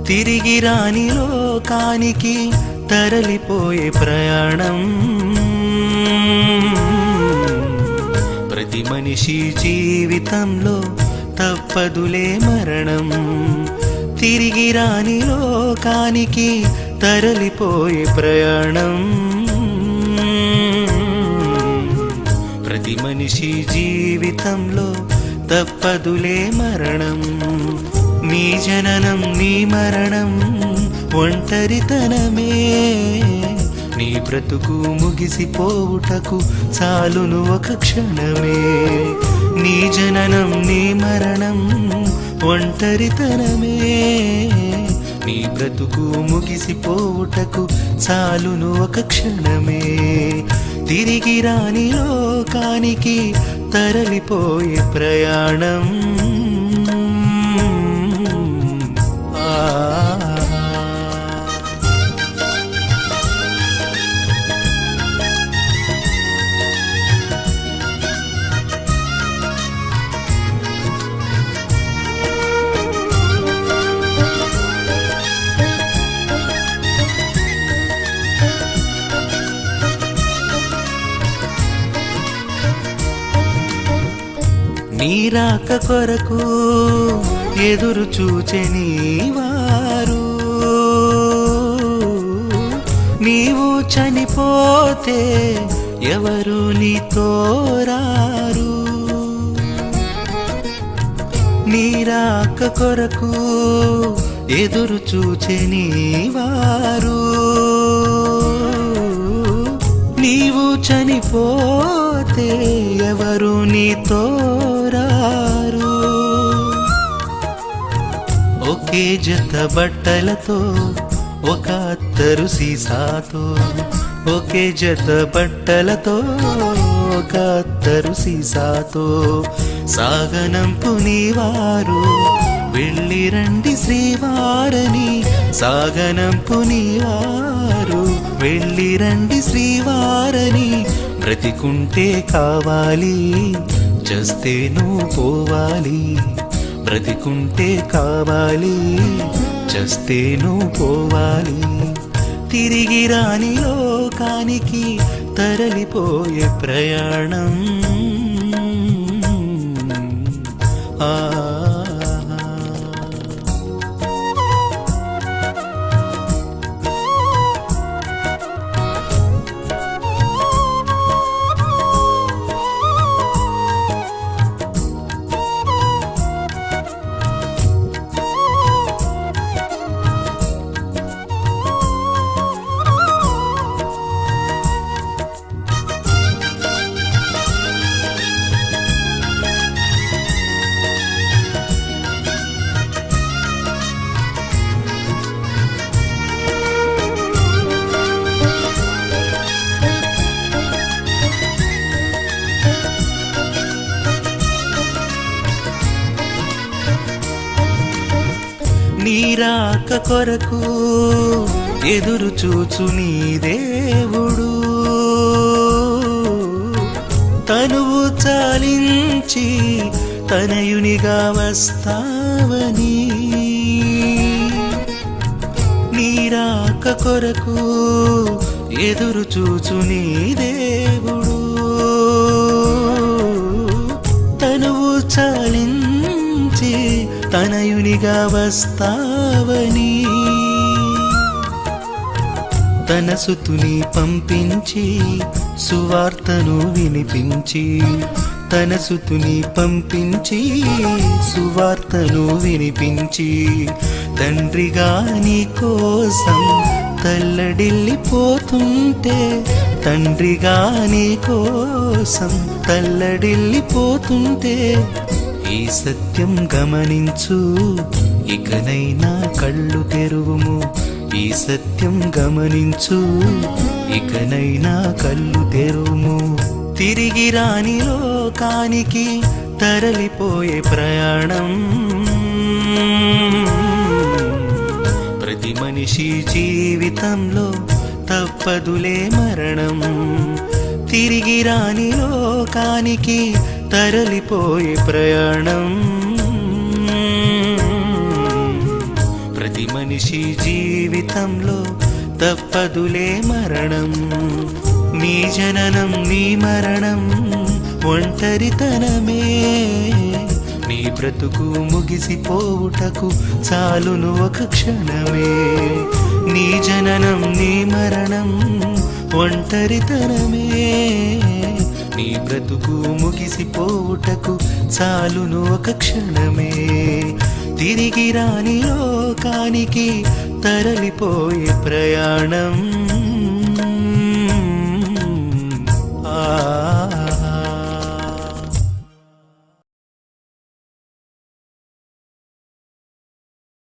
తిరిగి రాని లోకానికి తరలిపోయే ప్రయాణం. ప్రతి మనిషి జీవితంలో తప్పదులే మరణం. తిరిగి రాని లోకానికి తరలిపోయే ప్రయాణం. ప్రతి మనిషి జీవితంలో తప్పదులే మరణం. నీ జననం నీ మరణం ఒంటరితనమే. నీ బ్రతుకు ముగిసిపోవుటకు చాలును ఒక క్షణమే. నీ జననం నీ మరణం ఒంటరితనమే. నీ బ్రతుకు ముగిసిపోవుటకు చాలును ఒక క్షణమే. తిరిగి రాని లోకానికి తరలిపోయే ప్రయాణం. నీ రాక కొరకు ఎదురు చూచె నీవారు. నీవు చనిపోతే ఎవరు నీతో రారు. నీ రాక కొరకు ఎదురు చూచె నీవారు. నీవు చనిపోతే ఎవరు నీతో రారు. ఒకే జత బట్టలతో ఒక అత్తరు సీసాతో. ఒకే జత బట్టలతో ఒక అత్తరు సీసాతో సాగనంపు నీవారు. వెళ్ళి రండి శ్రీవారని సాగనంపు నీవారు. వెళ్ళి రండి శ్రీవారని. బ్రతికుంటే కావాలి చస్తే నువ్వు పోవాలి. బ్రతికుంటే కావాలి చస్తే నువ్వు పోవాలి. తిరిగి రాని లోకానికి తరలిపోయే ప్రయాణం. నీ రాక కొరకు ఎదురు చూచు నీ దేవుడు. తనువు చాలించి తనయునిగా వస్తావని. నీ రాక కొరకు ఎదురు చూచు నీ దేవుడు. తనువు చాలించి తనయునిగా వస్తావని. తన సుతుని పంపించి సువార్తను వినిపించి. తన సుతుని పంపించి సువార్తను వినిపించి. తండ్రిగా నీ కోసం తల్లడిల్లిపోతుంటే. తండ్రిగా నీ కోసం తల్లడిల్లిపోతుంటే. ఈ సత్యం గమనించు ఇకనైనా కళ్ళు తెరువుము. ఈ సత్యం గమనించు ఇకనైనా కళ్ళు తెరువుము. తిరిగి రాని లోకానికి తరలిపోయే ప్రయాణం. ప్రతి మనిషి జీవితంలో తప్పదులే మరణం. తిరిగి రాని లోకానికి తరలిపోయే ప్రయాణం. ప్రతి మనిషి జీవితంలో తప్పదులే మరణం. నీ జననం నీ మరణం ఒంటరితనమే. నీ బ్రతుకు ముగిసిపోవుటకు చాలును ఒక క్షణమే. నీ జననం నీ మరణం ఒంటరితనమే. నీ బ్రతుకు ముగిసిపోవుటకు చాలును ఒక క్షణమే. తిరిగి రాని లోకానికి తరలిపోయే ప్రయాణం.